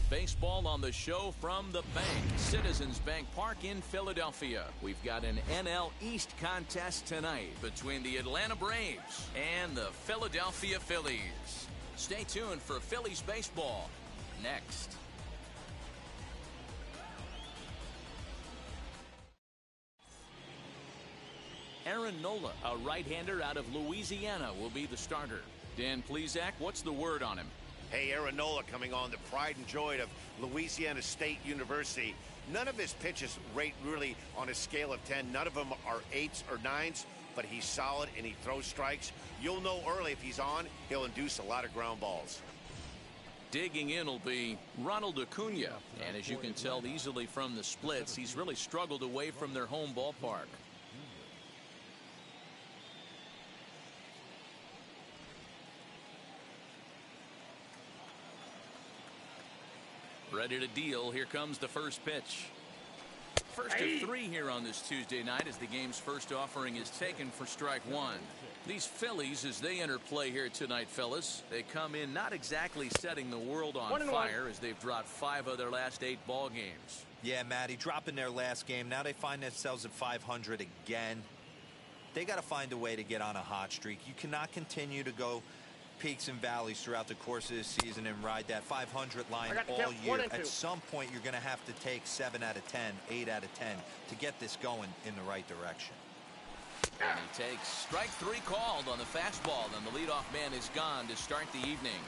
Baseball on the show from the bank, Citizens Bank Park in Philadelphia. We've got an NL East contest tonight between the Atlanta Braves and the Philadelphia Phillies. Stay tuned for Phillies baseball next. Aaron Nola, a right-hander out of Louisiana, will be the starter. Dan Plesac, what's the word on him? Hey, Aaron Nola coming on, the pride and joy of Louisiana State University. None of his pitches rate really on a scale of 10. None of them are 8s or 9s, but he's solid and he throws strikes. You'll know early if he's on, he'll induce a lot of ground balls. Digging in will be Ronald Acuna. And as you can tell easily from the splits, he's really struggled away from their home ballpark. Ready to deal. Here comes the first pitch. First of 3 here on this Tuesday night as the game's first offering is taken for strike 1. These Phillies, as they enter play here tonight, fellas, they come in not exactly setting the world on fire as they've dropped 5 of their last 8 ball games. Yeah, Matty, dropping their last game. Now they find themselves at 500 again. They got to find a way to get on a hot streak. You cannot continue to go peaks and valleys throughout the course of this season and ride that 500 line all year. At some point, you're going to have to take 7 out of 10, 8 out of 10 to get this going in the right direction. And he takes strike 3 called on the fastball, and the leadoff man is gone to start the evening.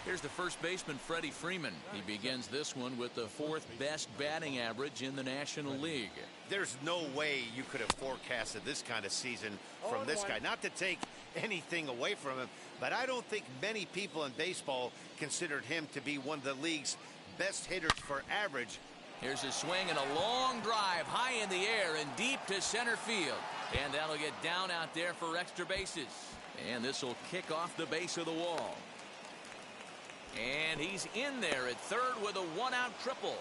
Here's the first baseman, Freddie Freeman. He begins this one with the 4th best batting average in the National League. There's no way you could have forecasted this kind of season from this guy. Not to take anything away from him, but I don't think many people in baseball considered him to be one of the league's best hitters for average. Here's a swing and a long drive high in the air and deep to center field. And that'll get down out there for extra bases. And this will kick off the base of the wall. And he's in there at third with a 1-out triple.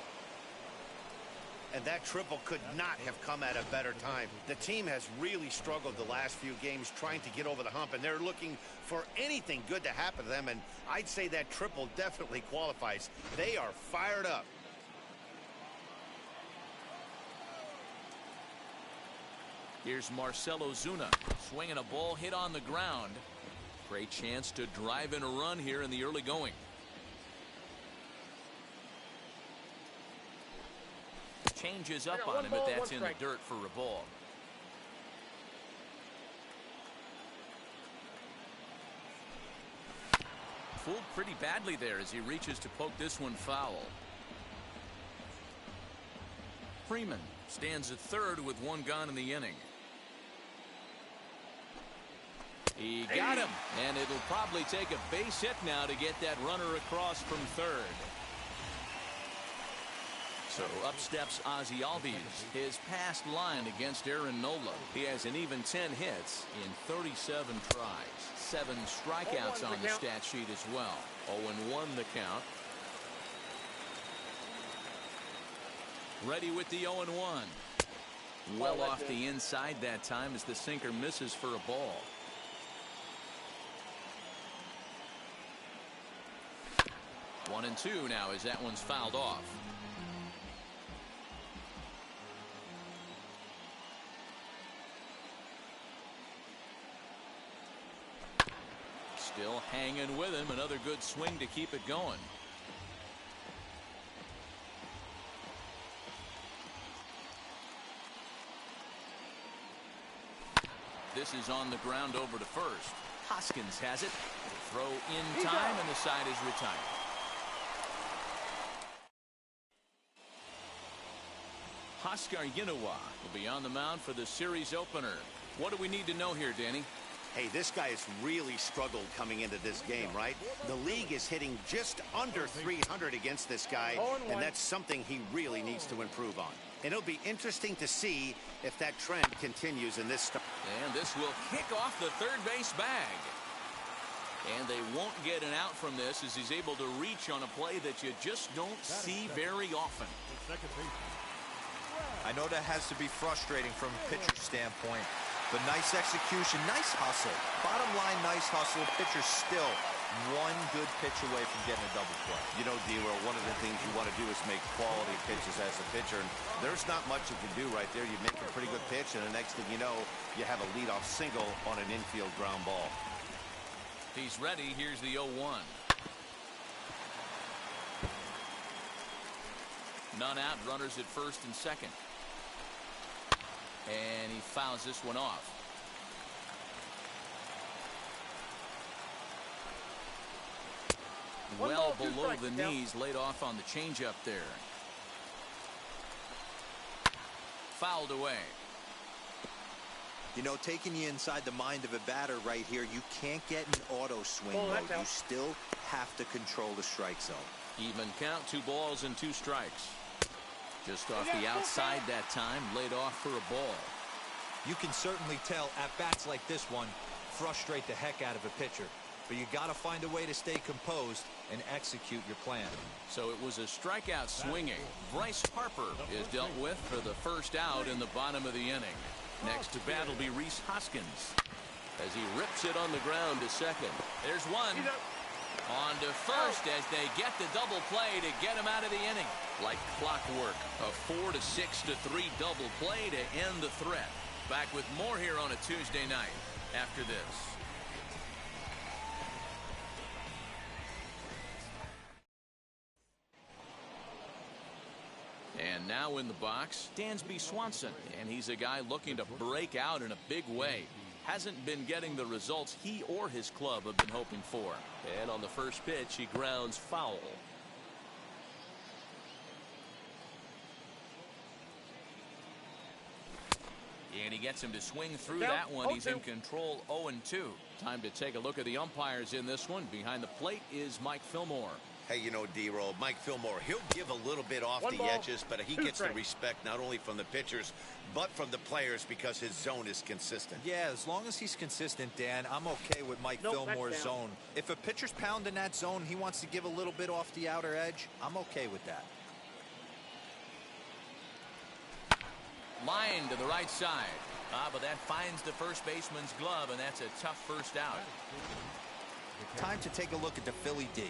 And that triple could not have come at a better time. The team has really struggled the last few games trying to get over the hump, and they're looking for anything good to happen to them, and I'd say that triple definitely qualifies. They are fired up. Here's Marcell Ozuna swinging a ball hit on the ground. Great chance to drive in a run here in the early going. Changes up on him, but that's in the dirt for a ball. Fooled pretty badly there as he reaches to poke this one foul. Freeman stands at third with 1 gone in the inning. He got him, and it'll probably take a base hit now to get that runner across from third. So up steps Ozzie Albies. His past line against Aaron Nola. He has an even 10 hits in 37 tries. 7 strikeouts on the stat sheet as well. 0-1 the count. Ready with the 0-1. Well off the inside that time as the sinker misses for a ball. One and two now as that one's fouled off. Still hanging with him. Another good swing to keep it going. This is on the ground over to first. Hoskins has it. Throw in time, and the side is retired. Huascar Ynoa will be on the mound for the series opener. What do we need to know here, Danny? Hey, this guy has really struggled coming into this game, right? The league is hitting just under 300 against this guy, and that's something he really needs to improve on. And it'll be interesting to see if that trend continues in this start. And this will kick off the third base bag. And they won't get an out from this as he's able to reach on a play that you just don't see very often. I know that has to be frustrating from a pitcher's standpoint, but nice execution, nice hustle. Bottom line, nice hustle. Pitcher still one good pitch away from getting a double play. You know, D-Roll, one of the things you want to do is make quality pitches as a pitcher. And there's not much you can do right there. You make a pretty good pitch, and the next thing you know, you have a leadoff single on an infield ground ball. He's ready. Here's the 0-1. None out. Runners at first and second. And he fouls this one off. Well below the knees, laid off on the changeup there. Fouled away. You know, taking you inside the mind of a batter right here, you can't get an auto swing mode. You still have to control the strike zone. Even count, 2 balls and 2 strikes. Just off the outside that time, laid off for a ball. You can certainly tell at bats like this one frustrate the heck out of a pitcher. But you got to find a way to stay composed and execute your plan. So it was a strikeout swinging. Bryce Harper is dealt with for the first out in the bottom of the inning. Next to bat will be Rhys Hoskins as he rips it on the ground to second. There's one. On to first as they get the double play to get him out of the inning. Like clockwork, a 4-6-3 double play to end the threat. Back with more here on a Tuesday night after this. And now in the box, Dansby Swanson, and he's a guy looking to break out in a big way. Hasn't been getting the results he or his club have been hoping for. And on the first pitch, he grounds foul. And he gets him to swing through that one. He's in control, 0-2. Time to take a look at the umpires in this one. Behind the plate is Mike Fillmore. Hey, you know, D-Roll, Mike Fillmore, he'll give a little bit off the edges, but he gets the respect not only from the pitchers, but from the players because his zone is consistent. Yeah, as long as he's consistent, Dan, I'm okay with Mike Fillmore's zone. If a pitcher's pounding that zone, he wants to give a little bit off the outer edge, I'm okay with that. Line to the right side. But that finds the first baseman's glove, and that's a tough first out. Time to take a look at the Philly D.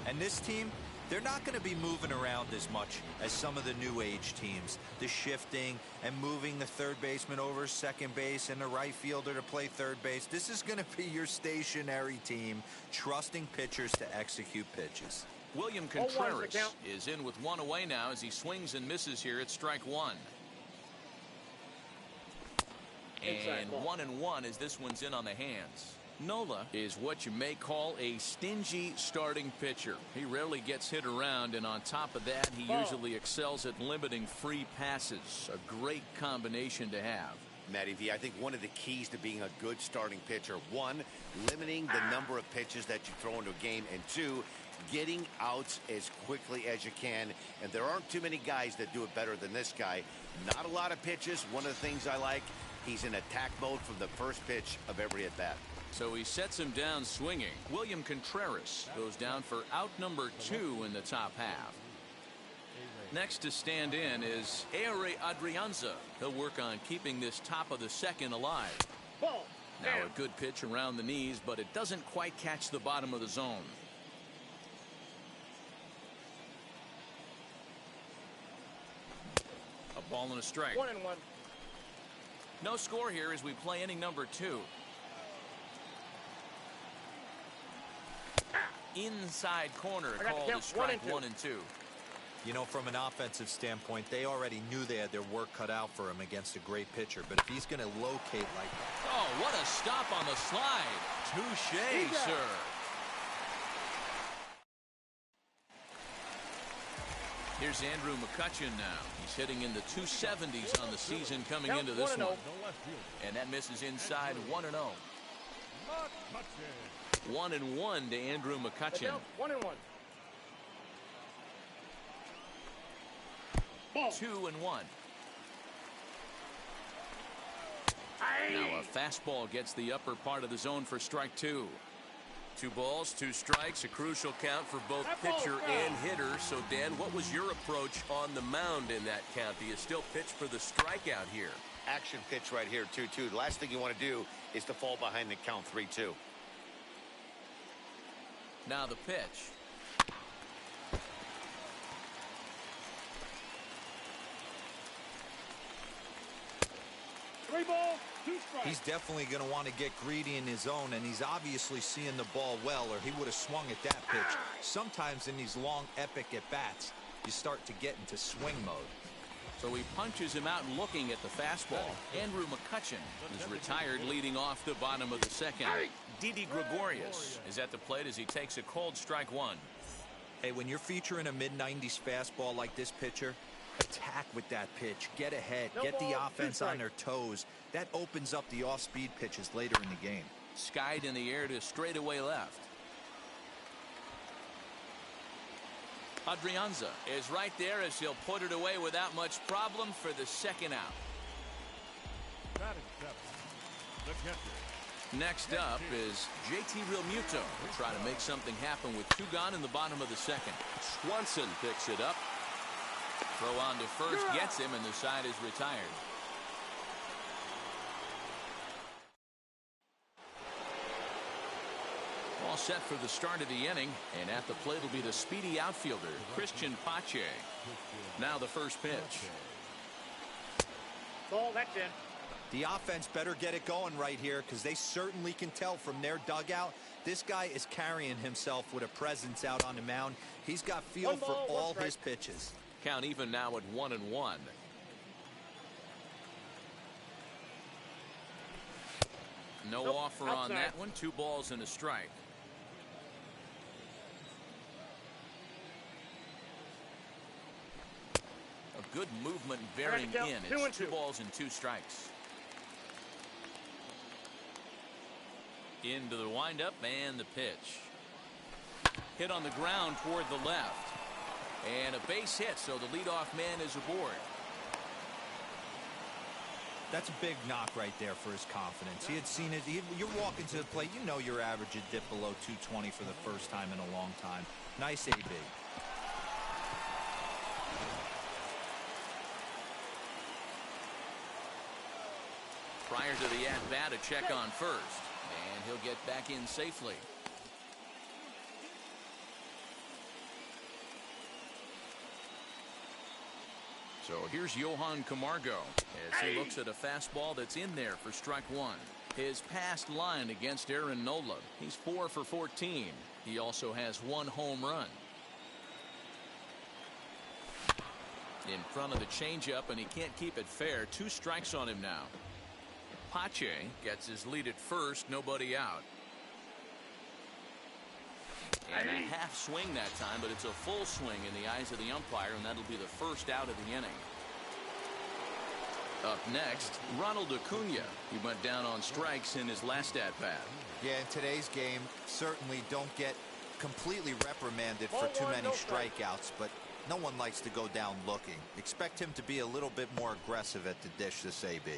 And this team, they're not going to be moving around as much as some of the new age teams. The shifting and moving the third baseman over second base and the right fielder to play third base. This is going to be your stationary team, trusting pitchers to execute pitches. William Contreras is in with one away now as he swings and misses here at strike one. And 1-1 as this one's in on the hands. Nola is what you may call a stingy starting pitcher. He rarely gets hit around, and on top of that, he usually excels at limiting free passes. A great combination to have. Matty V, I think one of the keys to being a good starting pitcher, one, limiting the number of pitches that you throw into a game, and two, getting outs as quickly as you can. And there aren't too many guys that do it better than this guy. Not a lot of pitches. One of the things I like, he's in attack mode from the first pitch of every at-bat. So he sets him down swinging. William Contreras goes down for out number 2 in the top half. Next to stand in is Ehire Adrianza. He'll work on keeping this top of the second alive. Now a good pitch around the knees, but it doesn't quite catch the bottom of the zone. A ball and a strike. 1-1. No score here as we play inning number 2. Inside corner called a strike 1 and 2. You know, from an offensive standpoint, they already knew they had their work cut out for him against a great pitcher. But if he's going to locate like that. Oh, what a stop on the slide. Touche, sir. Here's Andrew McCutchen now. He's hitting in the 270s on the season coming into this one. And that misses inside 1-0. 1-1 to Andrew McCutchen. 1-1. 2-1. Now a fastball gets the upper part of the zone for strike 2. 2 balls, 2 strikes, a crucial count for both pitcher and hitter. So, Dan, what was your approach on the mound in that count? Do you still pitch for the strikeout here? Action pitch right here, 2-2. The last thing you want to do is to fall behind the count 3-2. Now the pitch. He's definitely going to want to get greedy in his zone, and he's obviously seeing the ball well, or he would have swung at that pitch. Sometimes in these long, epic at-bats, you start to get into swing mode. So he punches him out looking at the fastball. Andrew McCutchen is retired leading off the bottom of the second. Didi Gregorius is at the plate as he takes a cold strike one. Hey, when you're featuring a mid-90s fastball like this pitcher, attack with that pitch. Get ahead. Get the offense on their toes. That opens up the off-speed pitches later in the game. Skied in the air to straightaway left. Adrianza is right there as he'll put it away without much problem for the second out. Next up is JT Realmuto. Will try to make something happen with 2 gone in the bottom of the second. Swanson picks it up. Throw on to first gets him, and the side is retired. All set for the start of the inning, and at the plate will be the speedy outfielder, Christian Pache. Now the first pitch. Ball, that's in. The offense better get it going right here, because they certainly can tell from their dugout this guy is carrying himself with a presence out on the mound. He's got feel for all his pitches. Count even now at 1-1. No offer on that one. 2 balls and a strike. A good movement bearing in. It's 2 balls and 2 strikes. Into the windup and the pitch. Hit on the ground toward the left. And a base hit, so the leadoff man is aboard. That's a big knock right there for his confidence. He had seen it. You're walking to the plate. You know your average had dipped below 220 for the first time in a long time. Nice AB. Prior to the at-bat, a check on first. And he'll get back in safely. So here's Johan Camargo as he looks at a fastball that's in there for strike 1. His past line against Aaron Nola, he's 4 for 14. He also has 1 home run. In front of the changeup, and he can't keep it fair. 2 strikes on him now. Pache gets his lead at first, nobody out. And a half swing that time, but it's a full swing in the eyes of the umpire, and that'll be the first out of the inning. Up next, Ronald Acuna. He went down on strikes in his last at-bat. Yeah, in today's game, certainly don't get completely reprimanded for too many strikeouts, but no one likes to go down looking. Expect him to be a little bit more aggressive at the dish this AB.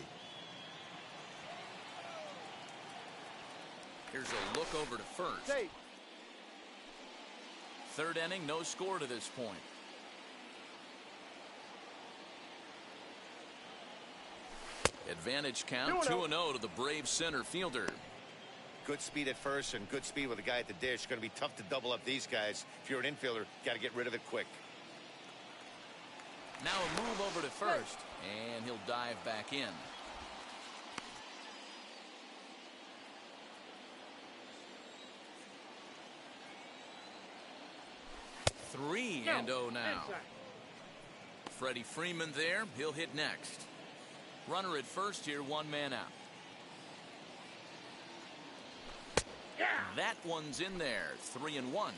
Here's a look over to first. Third inning, no score to this point. Advantage count 2-0 to the Braves center fielder. Good speed at first and good speed with a guy at the dish. Going to be tough to double up these guys. If you're an infielder, got to get rid of it quick. Now a move over to first, and he'll dive back in. Three and 0 now. Freddie Freeman there. He'll hit next. Runner at first here, 1 man out. That one's in there. 3-1.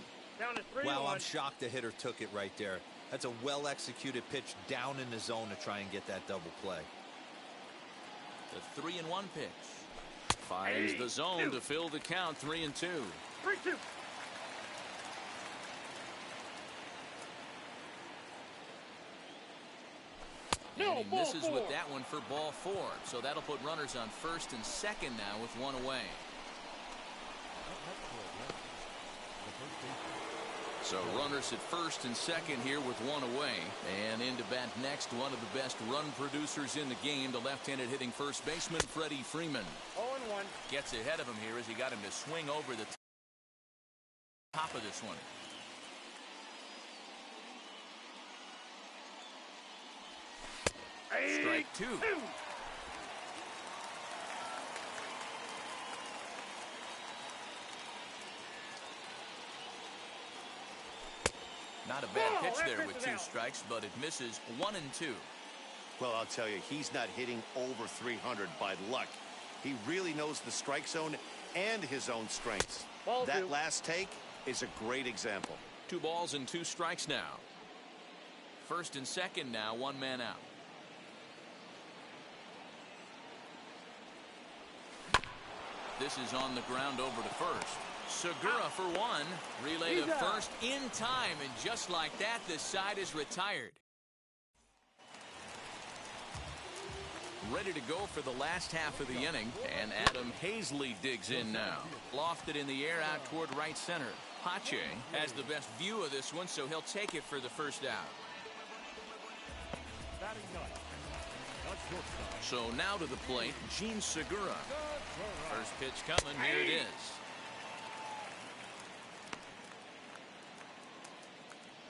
Wow, I'm shocked the hitter took it right there. That's a well-executed pitch down in the zone to try and get that double play. The 3-1 pitch. Finds the zone to fill the count. 3-2. 3-2. And he misses with that one for ball 4. So that'll put runners on first and second now with 1 away. So runners at first and second here with 1 away. And in to bat next, one of the best run producers in the game, the left-handed hitting first baseman, Freddie Freeman. 0-1. Gets ahead of him here as he got him to swing over the Top of this one. Strike two. Not a bad pitch there with two strikes, but it misses 1 and 2. Well, I'll tell you, he's not hitting over 300 by luck. He really knows the strike zone and his own strengths. That last take is a great example. 2 balls and 2 strikes now. First and second now, 1 man out. This is on the ground over to first. Segura for 1. Relay to first in time, and just like that, the side is retired. Ready to go for the last half of the inning, and Adam Hazley digs in now. Lofted in the air out toward right center. Pache has the best view of this one, so he'll take it for the first out. So now to the plate, Gene Segura. First pitch coming, here it is.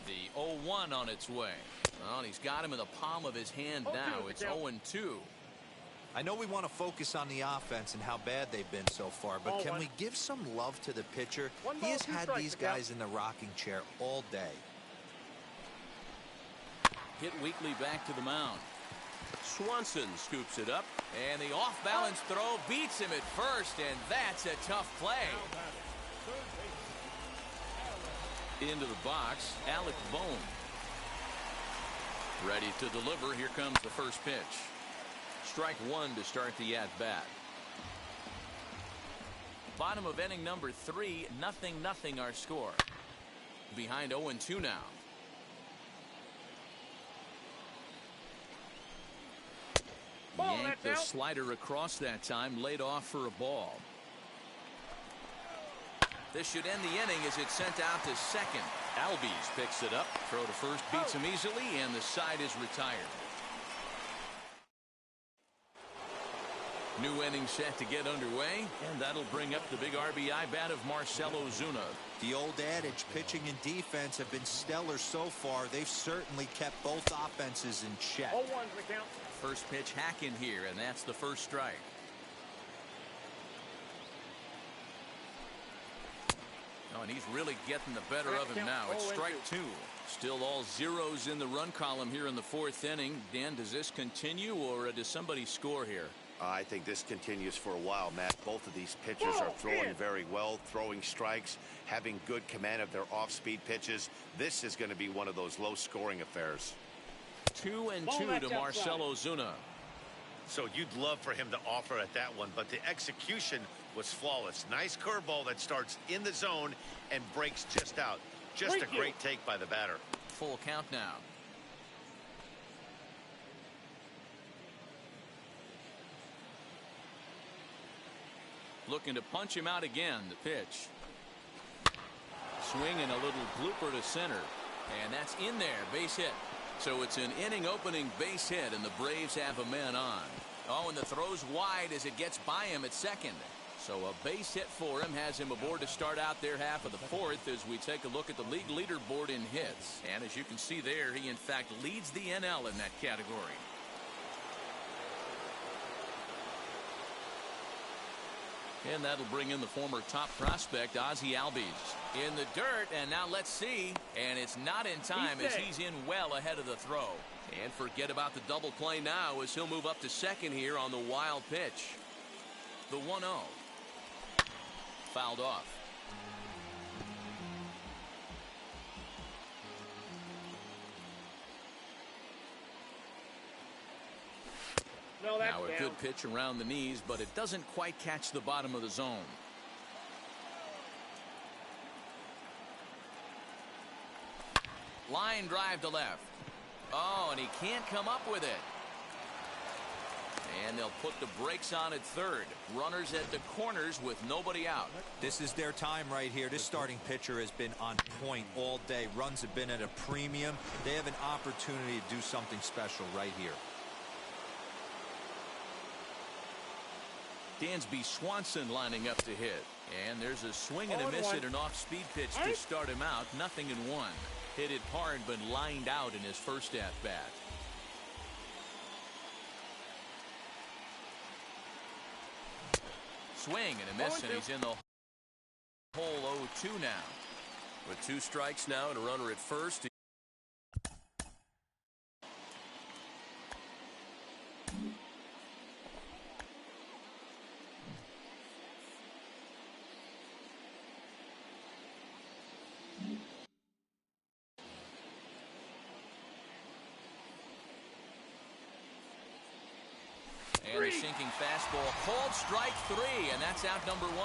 The 0-1 on its way. Well, he's got him in the palm of his hand now. It's 0-2. I know we want to focus on the offense and how bad they've been so far, but can we give some love to the pitcher? He has had these guys in the rocking chair all day. Hit weakly back to the mound. Swanson scoops it up, and the off-balance throw beats him at first, and that's a tough play. Into the box, Alec Bohm. Ready to deliver. Here comes the first pitch. Strike 1 to start the at-bat. Bottom of inning number 3, 0-0 our score. Behind 0-2 now. Yanked the slider across that time, laid off for a ball. This should end the inning as it's sent out to second. Albies picks it up. Throw to first beats him easily, and the side is retired. New inning set to get underway, and that'll bring up the big RBI bat of Marcell Ozuna. The old adage, pitching and defense have been stellar so far. They've certainly kept both offenses in check. First pitch hack in here, and that's the first strike. Oh, and he's really getting the better of him now. It's strike 2. Still all zeros in the run column here in the 4th inning. Dan, does this continue, or does somebody score here? I think this continues for a while, Matt. Both of these pitchers are throwing very well, throwing strikes, having good command of their off-speed pitches. This is going to be one of those low-scoring affairs. 2-2 to Marcell Ozuna. So you'd love for him to offer at that one, but the execution was flawless. Nice curveball that starts in the zone and breaks just out. Just a great take by the batter. Full count now. Looking to punch him out again. The pitch. Swing and a little blooper to center. And that's in there. Base hit. So it's an inning opening base hit, and the Braves have a man on. Oh, and the throw's wide as it gets by him at second. So a base hit for him has him aboard to start out their half of the 4th as we take a look at the league leaderboard in hits. And as you can see there, he in fact leads the NL in that category. And that'll bring in the former top prospect, Ozzie Albies. In the dirt, and now let's see. And it's not in time as he's in well ahead of the throw. And forget about the double play now as he'll move up to second here on the wild pitch. The 1-0. Fouled off. Now a good pitch around the knees, but it doesn't quite catch the bottom of the zone. Line drive to left. Oh, and he can't come up with it. And they'll put the brakes on at third. Runners at the corners with nobody out. This is their time right here. This starting pitcher has been on point all day. Runs have been at a premium. They have an opportunity to do something special right here. Dansby Swanson lining up to hit. And there's a swing and a miss at an off-speed pitch to start him out. 0-1. Hit it hard but lined out in his first at-bat. Swing and a miss, and he's in the hole 0-2 now. With 2 strikes now and a runner at first. And a sinking fastball, called strike 3, and that's out number 1.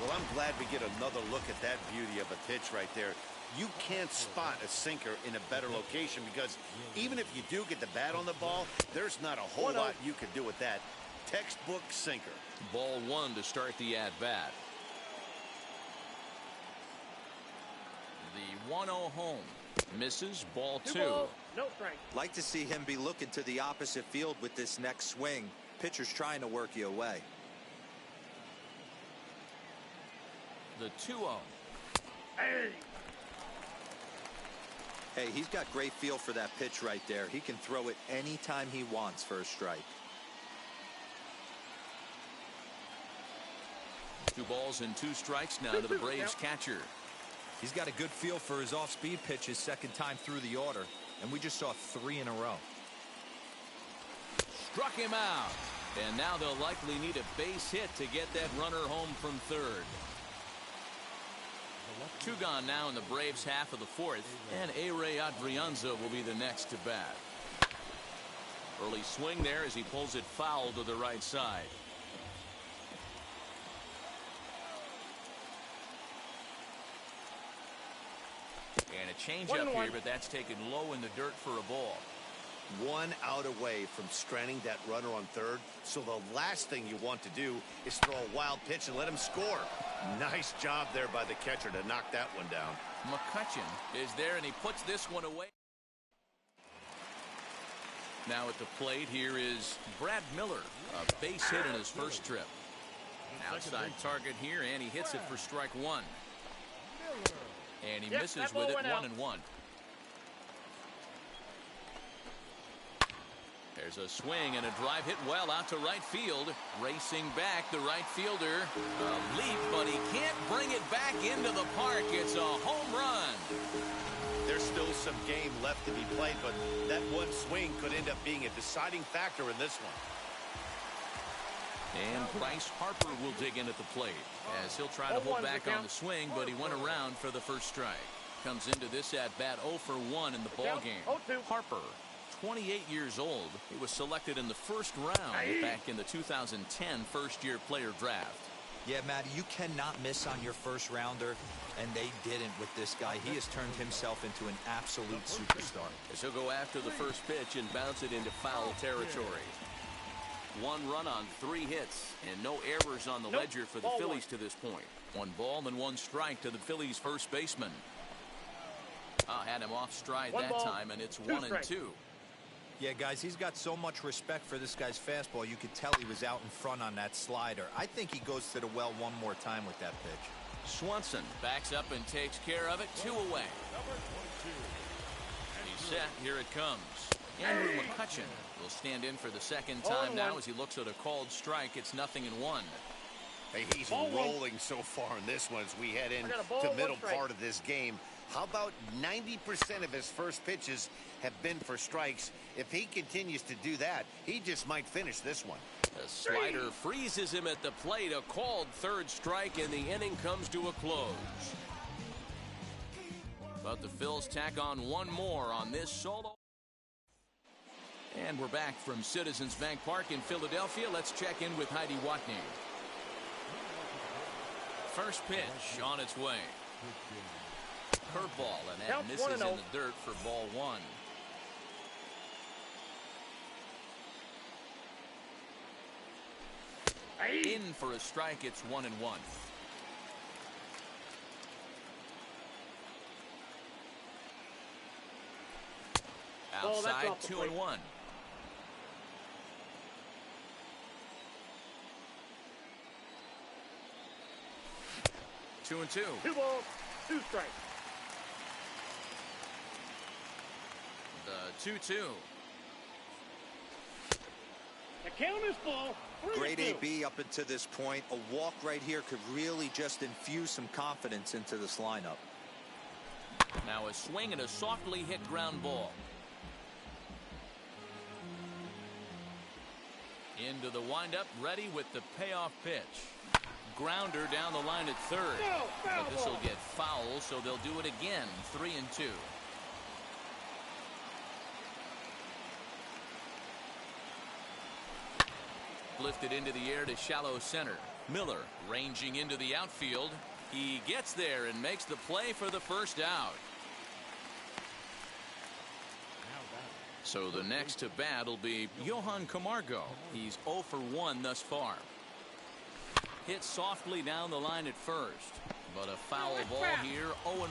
Well, I'm glad we get another look at that beauty of a pitch right there. You can't spot a sinker in a better location because even if you do get the bat on the ball, there's not a whole lot you can do with that. Textbook sinker. Ball 1 to start the at-bat. The 1-0 home. Misses, ball 2. No strike. Like to see him be looking to the opposite field with this next swing. Pitcher's trying to work you away. The 2-0. Hey, he's got great feel for that pitch right there. He can throw it anytime he wants for a strike. 2 balls and 2 strikes now to the Braves catcher. He's got a good feel for his off-speed pitch his second time through the order, and we just saw 3 in a row. Struck him out, and now they'll likely need a base hit to get that runner home from third. 2 gone now in the Braves' half of the 4th, and A-Ray Adrianza will be the next to bat. Early swing there as he pulls it foul to the right side. And a changeup here, but that's taken low in the dirt for a ball. 1 out away from stranding that runner on third. So the last thing you want to do is throw a wild pitch and let him score. Nice job there by the catcher to knock that one down. McCutchen is there, and he puts this one away. Now at the plate, here is Brad Miller, a base hit in his first trip. Outside target here, and he hits it for strike 1. And he misses with it, 1-1. There's a swing and a drive hit well out to right field. Racing back, the right fielder. A leap, but he can't bring it back into the park. It's a home run. There's still some game left to be played, but that one swing could end up being a deciding factor in this one. And Bryce Harper will dig in at the plate as he'll try to hold back on the swing, but he went around for the first strike. Comes into this at-bat 0 for 1 in the ballgame. Harper, 28 years old. He was selected in the first round back in the 2010 first-year player draft. Yeah, Matt, you cannot miss on your first rounder, and they didn't with this guy. He has turned himself into an absolute superstar. As he'll go after the first pitch and bounce it into foul territory. 1 run on 3 hits and no errors on the ledger for the Phillies to this point. 1 ball and 1 strike to the Phillies first baseman. Had him off stride that time, and it's 1-2. Yeah, guys, he's got so much respect for this guy's fastball. You could tell he was out in front on that slider. I think he goes to the well one more time with that pitch. Swanson backs up and takes care of it. 2 away. He's set. Here it comes. Andrew McCutchen will stand in for the second time now as he looks at a called strike. It's 0-1. Hey, he's rolling so far in this one as we head into the middle part of this game. How about 90% of his first pitches have been for strikes? If he continues to do that, he just might finish this one. The slider freezes him at the plate. A called third strike, and the inning comes to a close. But the Phils tack on 1 more on this solo. And we're back from Citizens Bank Park in Philadelphia. Let's check in with Heidi Watney. First pitch on its way. Curveball, and that misses in the dirt for ball 1. In for a strike. It's 1-1. Outside, 2-1. 2-2. 2 balls, 2 strikes. The 2-2. The count is full. Great AB up until this point. A walk right here could really just infuse some confidence into this lineup. Now a swing and a softly hit ground ball. Into the windup, ready with the payoff pitch. Grounder down the line at third. But this will get foul, so they'll do it again. 3-2. Lifted into the air to shallow center. Miller ranging into the outfield. He gets there and makes the play for the first out. So the next to bat will be Johan Camargo. He's 0 for 1 thus far. Hit softly down the line at first, but a foul ball here. 0-1.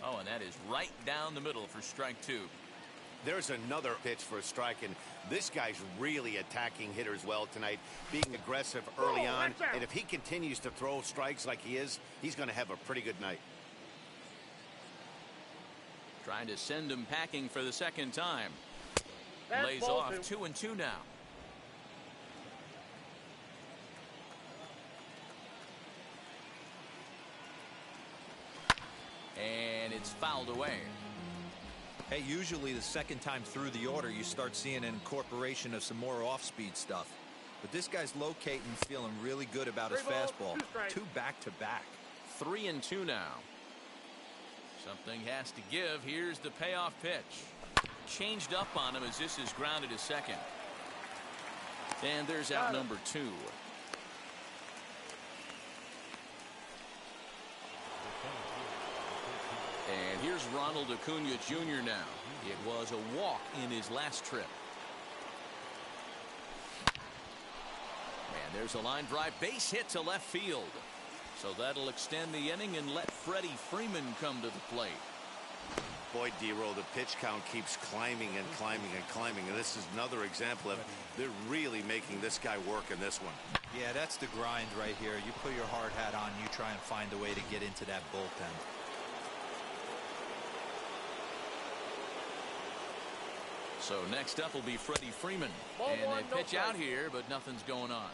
Oh, and that is right down the middle for strike 2. There's another pitch for a strike, and this guy's really attacking hitters well tonight, being aggressive early on. And if he continues to throw strikes like he is, he's going to have a pretty good night. Trying to send him packing for the second time. That's Lays ball off. 2. 2-2 now. And it's fouled away. Hey, usually the second time through the order, you start seeing an incorporation of some more off-speed stuff. But this guy's locating, feeling really good about his 3 balls, fastball. 2 strikes. 2 back-to-back. 3-2 now. Something has to give. Here's the payoff pitch. Changed up on him as this is grounded to second. And there's out number 2. And here's Ronald Acuna Jr. now. It was a walk in his last trip. And there's a line drive base hit to left field. So that'll extend the inning and let Freddie Freeman come to the plate. Boy, D-Roll, the pitch count keeps climbing and climbing and climbing. And this is another example of they're really making this guy work in this one. Yeah, that's the grind right here. You put your hard hat on, you try and find a way to get into that bullpen. So next up will be Freddie Freeman. Ball And one, they no pitch out strike. here, but nothing's going on.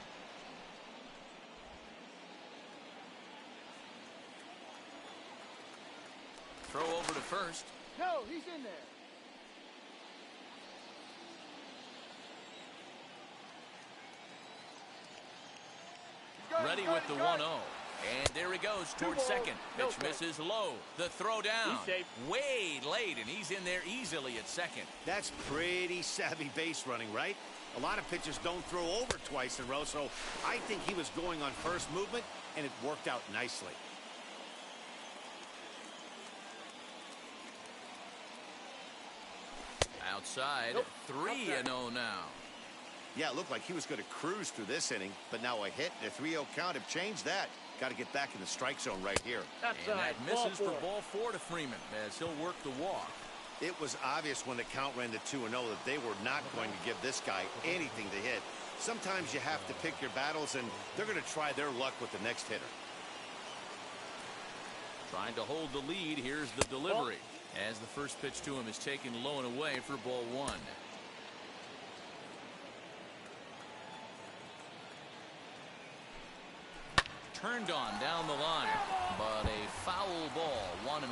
Throw over to first. No, he's in there. Ready with the 1-0. And there he goes towards balls, second. no Pitch strikes. misses low. The throw down. He's safe. Way late, and he's in there easily at second. That's pretty savvy base running, right? A lot of pitchers don't throw over twice in a row, so I think he was going on first movement, and it worked out nicely. Outside, Nope. 3-0 now. Yeah, it looked like he was going to cruise through this inning, but now a hit and a 3-0 count have changed that. Got to get back in the strike zone right here. And that Ball misses for 4. ball 4 to Freeman as he'll work the walk. It was obvious when the count ran to 2-0 that they were not going to give this guy anything to hit. Sometimes you have to pick your battles, and they're going to try their luck with the next hitter. Trying to hold the lead. Here's the delivery. As the first pitch to him is taken low and away for ball 1. Turned on down the line, but a foul ball. 1-1.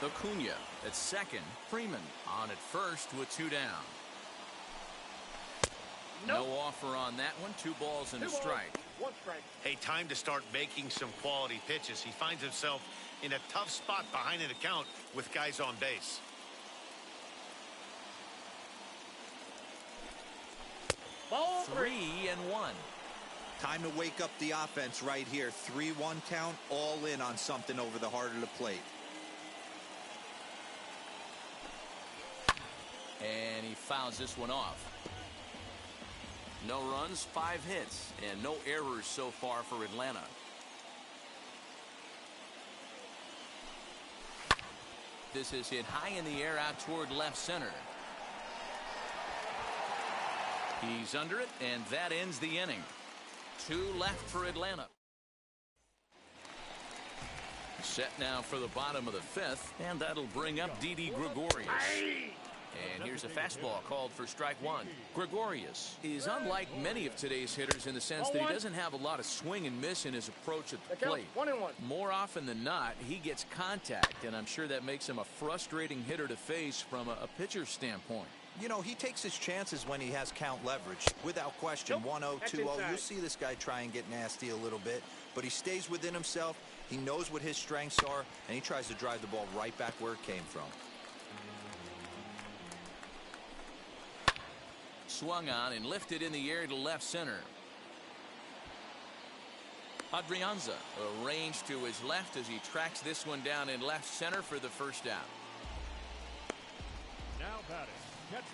Acuna at second. Freeman on at first with 2 down. Nope. No offer on that one. 2 balls and a 2 balls, strike. 1 strike. Hey, time to start making some quality pitches. He finds himself in a tough spot behind an account with guys on base. Ball 3. 3-1. Time to wake up the offense right here. 3-1 count, all in on something over the heart of the plate. And he fouls this one off. No runs, 5 hits, and no errors so far for Atlanta. This is hit high in the air out toward left center. He's under it, and that ends the inning. 2 left for Atlanta. Set now for the bottom of the 5th, and that'll bring up Didi Gregorius. And here's a fastball called for strike 1. Gregorius is unlike many of today's hitters in the sense that he doesn't have a lot of swing and miss in his approach at the plate. 1-1. More often than not, he gets contact, and I'm sure that makes him a frustrating hitter to face from a pitcher's standpoint. You know, he takes his chances when he has count leverage. Without question, 1-0, 2-0. You'll see this guy try and get nasty a little bit, but he stays within himself. He knows what his strengths are, and he tries to drive the ball right back where it came from. Swung on and lifted in the air to left center. Adrianza arranged to his left as he tracks this one down in left center for the first out. Now batting, catcher.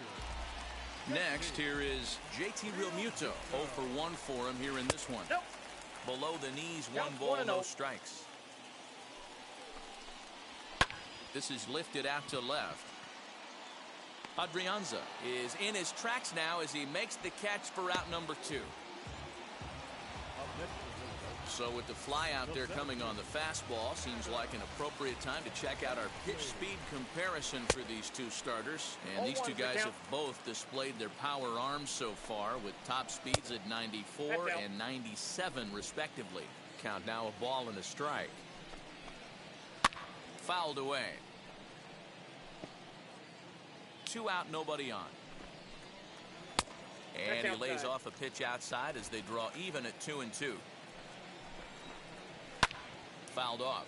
Next, here is JT Realmuto. 0 for 1 for him here in this one. Nope. Below the knees, 1 Count ball, 1-0. no strikes. This is lifted out to left. Adrianza is in his tracks now as he makes the catch for out number 2. So with the fly out there coming on the fastball, seems like an appropriate time to check out our pitch speed comparison for these 2 starters. And these 2 guys have both displayed their power arms so far with top speeds at 94 and 97 respectively. Count now a ball and a strike. Fouled away. 2 out, nobody on. And he lays off a pitch outside as they draw even at 2-2. Fouled off.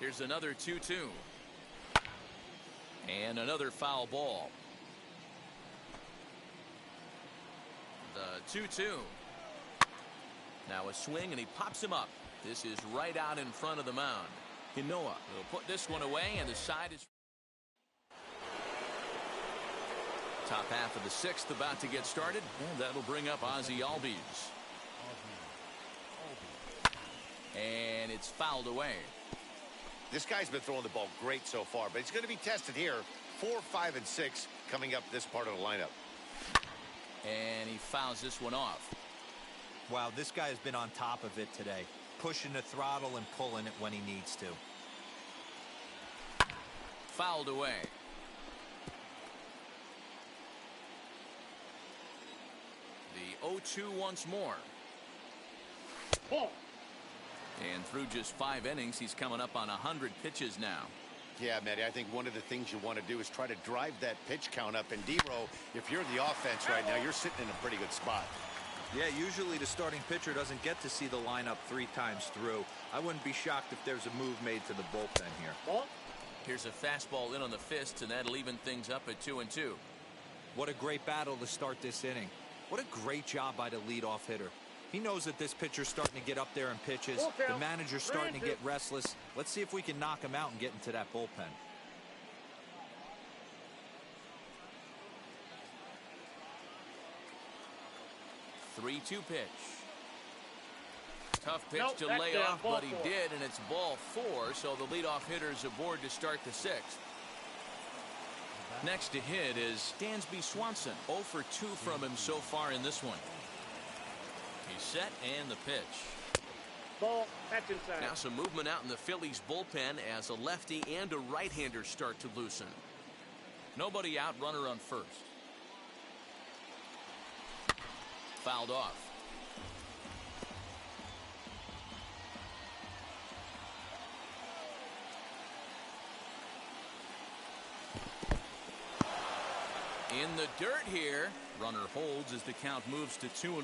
Here's another 2-2. And another foul ball. The 2-2. Now a swing and he pops him up. This is right out in front of the mound. Hinoa will put this one away, and the side is top half of the 6th about to get started, and that'll bring up Ozzie Albies. And it's fouled away. This guy's been throwing the ball great so far, but he's going to be tested here. 4, 5, and 6 coming up this part of the lineup. And he fouls this one off. Wow, this guy has been on top of it today, pushing the throttle and pulling it when he needs to. Fouled away. The 0-2 once more. Ball. And through just 5 innings, he's coming up on 100 pitches now. Yeah, Matty, I think one of the things you want to do is try to drive that pitch count up. And D-Row, if you're the offense right now, you're sitting in a pretty good spot. Yeah, usually the starting pitcher doesn't get to see the lineup 3 times through. I wouldn't be shocked if there's a move made to the bullpen here. Ball. Here's a fastball in on the fist, and that'll even things up at 2-2. What a great battle to start this inning. What a great job by the leadoff hitter. He knows that this pitcher's starting to get up there in pitches. The manager's starting to get restless. Let's see if we can knock him out and get into that bullpen. Three-two pitch. Tough pitch Nope, to that's lay down, off, ball but he 4. did, and it's ball 4, so the leadoff hitter's aboard to start the 6th. Next to hit is Dansby Swanson. 0 for 2 from him so far in this one. He's set, and the pitch. Ball. That's inside. Now some movement out in the Phillies bullpen as a lefty and a right-hander start to loosen. Nobody out, runner on first. Fouled off. In the dirt here. Runner holds as the count moves to 2-1.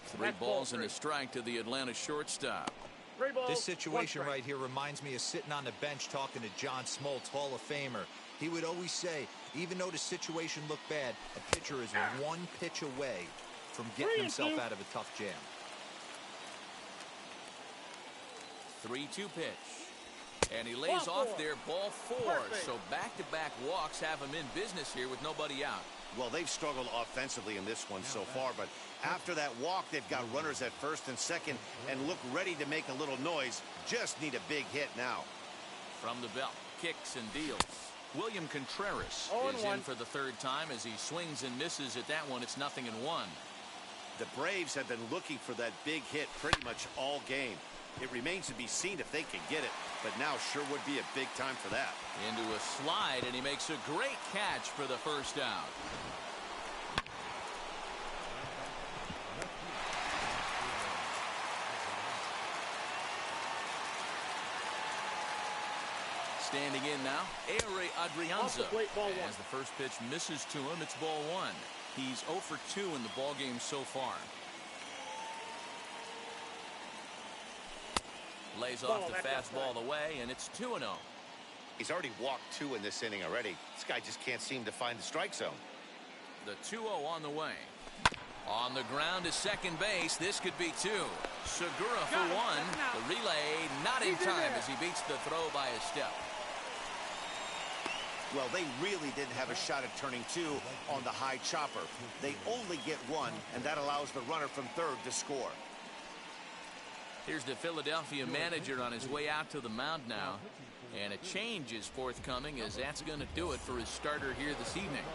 Three balls and a strike to the Atlanta shortstop. 3 balls. This situation 1 strike. right here reminds me of sitting on the bench talking to John Smoltz, Hall of Famer. He would always say, even though the situation looked bad, a pitcher is 1 pitch away from getting himself out of a tough jam. 3-2 pitch. And he lays off there, ball 4. So back-to-back walks have him in business here with nobody out. Well, they've struggled offensively in this one so far, but after that walk, they've got runners at first and second and look ready to make a little noise. Just need a big hit now. From the belt, kicks and deals. William Contreras is in for the third time as he swings and misses at that one. It's 0-1. The Braves have been looking for that big hit pretty much all game. It remains to be seen if they can get it, but now sure would be a big time for that. Into a slide, and he makes a great catch for the first out. Standing in now, Ehire Adrianza. As the first pitch misses to him, it's ball 1. He's 0 for 2 in the ball game so far. Lays off the fastball away, and it's 2-0. He's already walked 2 in this inning already. This guy just can't seem to find the strike zone. The 2-0 on the way. On the ground to second base. This could be 2. Segura for 1. The relay not in time as he beats the throw by a step. Well, they really didn't have a shot at turning 2 on the high chopper. They only get 1, and that allows the runner from third to score. Here's the Philadelphia manager on his way out to the mound now. And a change is forthcoming, as that's going to do it for his starter here this evening.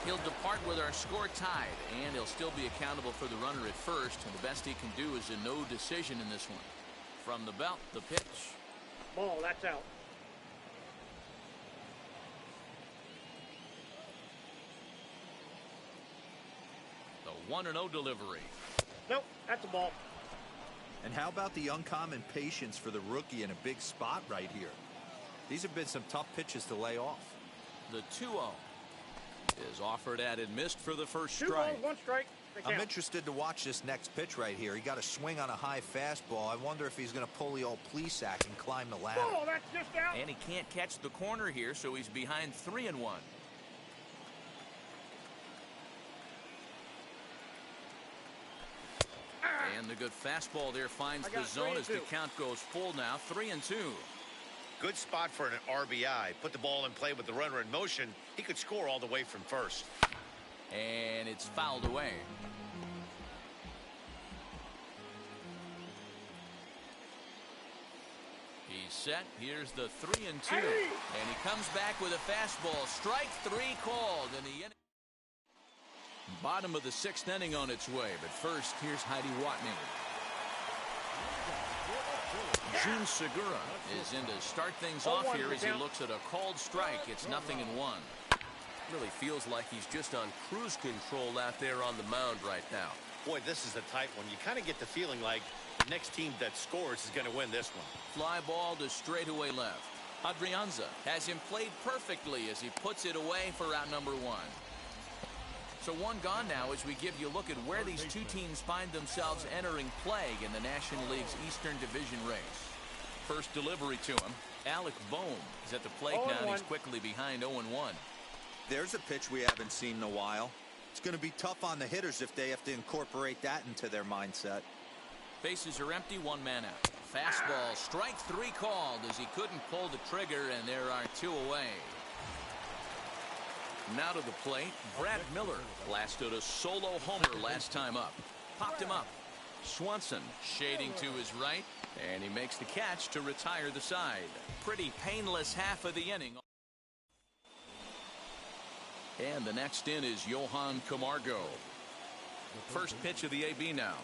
He'll depart with our score tied, and he'll still be accountable for the runner at first. And the best he can do is a no decision in this one. From the belt, the pitch. Ball, that's out. The 1-0 delivery. Nope, that's a ball. And how about the uncommon patience for the rookie in a big spot right here? These have been some tough pitches to lay off. The 2-0 is offered at and missed for the first 2 strike. balls, 1 strike. I'm interested to watch this next pitch right here. He got a swing on a high fastball. I wonder if he's going to pull the old Plesac and climb the ladder. Ball, that's just out. And he can't catch the corner here, so he's behind 3-1. And the good fastball there finds the zone as the count goes full now. 3-2. Good spot for an RBI. Put the ball in play with the runner in motion. He could score all the way from first. And it's fouled away. He's set. Here's the 3-2. And he comes back with a fastball. Strike 3 called in the inning. Bottom of the 6th inning on its way, but first, here's Heidi Watney. Jean Segura is in to start things off here as he looks at a called strike. It's 0-1. Really feels like he's just on cruise control out there on the mound right now. Boy, this is a tight one. You kind of get the feeling like the next team that scores is going to win this one. Fly ball to straightaway left. Adrianza has him played perfectly as he puts it away for out number 1. So 1 gone now as we give you a look at where these two teams find themselves entering play in the National League's Eastern Division race. First delivery to him. Alec Bohm is at the plate now, and he's quickly behind 0-1. There's a pitch we haven't seen in a while. It's going to be tough on the hitters if they have to incorporate that into their mindset. Bases are empty, 1 man out. Fastball, strike 3 called as he couldn't pull the trigger, and there are 2 away. Now to the plate, Brad Miller blasted a solo homer last time up. Popped him up. Swanson shading to his right, and he makes the catch to retire the side. Pretty painless half of the inning. And the next in is Johan Camargo. First pitch of the AB now.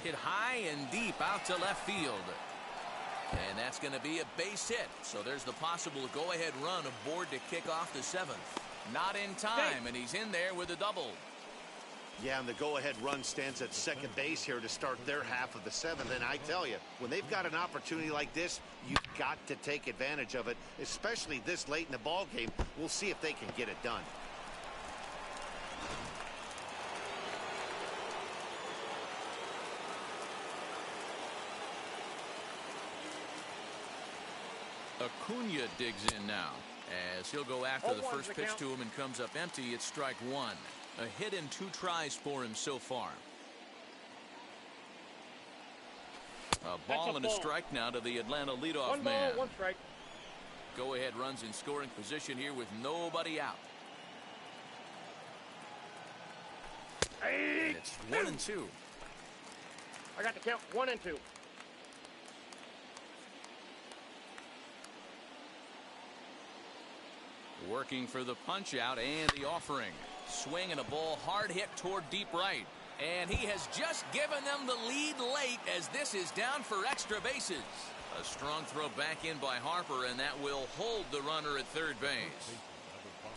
Hit high and deep out to left field. And that's going to be a base hit. So there's the possible go-ahead run aboard to kick off the 7th. Not in time, and he's in there with a double. Yeah, and the go-ahead run stands at second base here to start their half of the 7th. And I tell you, when they've got an opportunity like this, you've got to take advantage of it, especially this late in the ball game. We'll see if they can get it done. Acuna digs in now as he'll go after the first pitch to him and comes up empty. It's strike 1. A hit in 2 tries for him so far. A ball and a strike now to the Atlanta leadoff man. 1 ball, 1 strike. Go ahead runs in scoring position here with nobody out. And it's 1-2. I got the count 1-2. Working for the punch out and the offering. Swing and a ball hard hit toward deep right. And he has just given them the lead late as this is down for extra bases. A strong throw back in by Harper, and that will hold the runner at third base.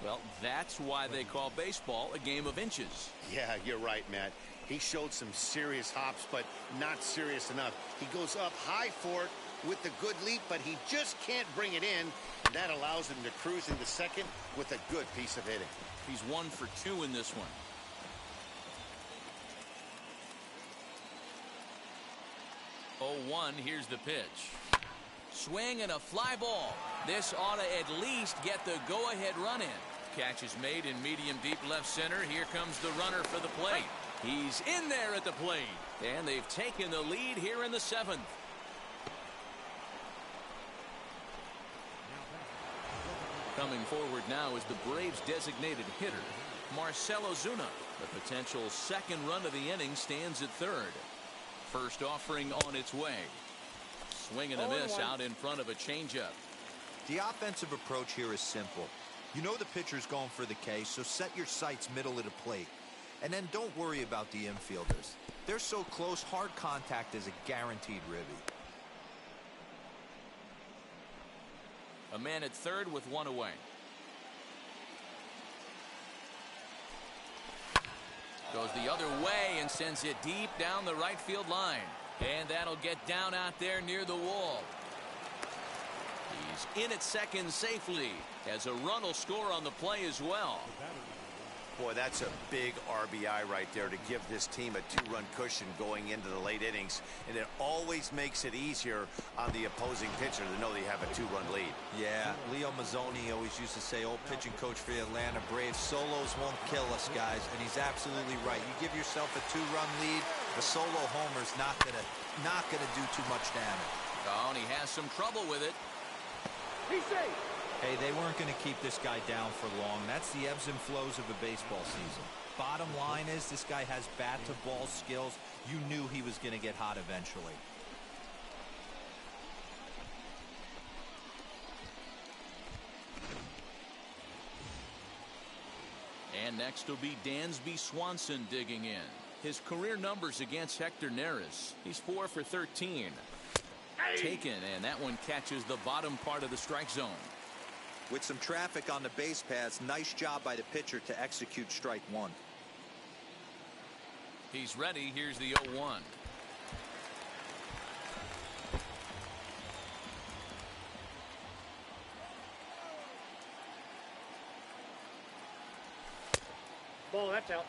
Well, that's why they call baseball a game of inches. Yeah, you're right, Matt. He showed some serious hops, but not serious enough. He goes up high for it with the good leap, but he just can't bring it in. And that allows him to cruise into second with a good piece of hitting. He's 1 for 2 in this one. 0-1, here's the pitch. Swing and a fly ball. This ought to at least get the go-ahead run in. Catch is made in medium deep left center. Here comes the runner for the plate. He's in there at the plate. And they've taken the lead here in the 7th. Coming forward now is the Braves' designated hitter, Marcell Ozuna. The potential second run of the inning stands at third. First offering on its way. Swing and a miss out in front of a changeup. The offensive approach here is simple. You know the pitcher's going for the K, so set your sights middle of the plate. And then don't worry about the infielders. They're so close, hard contact is a guaranteed ribby. A man at third with one away. Goes the other way and sends it deep down the right field line. And that'll get down out there near the wall. He's in at second safely as a run will score on the play as well. Boy, that's a big RBI right there to give this team a 2-run cushion going into the late innings. And it always makes it easier on the opposing pitcher to know they have a 2-run lead. Yeah, Leo Mazzoni always used to say, old pitching coach for the Atlanta Braves, solos won't kill us, guys. And he's absolutely right. You give yourself a 2-run lead, the solo homer's not gonna do too much damage. Oh, and he has some trouble with it. He's safe. Hey, they weren't going to keep this guy down for long. That's the ebbs and flows of a baseball season. Bottom line is this guy has bat-to-ball skills. You knew he was going to get hot eventually. And next will be Dansby Swanson digging in. His career numbers against Hector Neris. He's 4 for 13. Taken, and that one catches the bottom part of the strike zone. With some traffic on the base paths, nice job by the pitcher to execute strike one. He's ready. Here's the 0-1. Ball, that's out.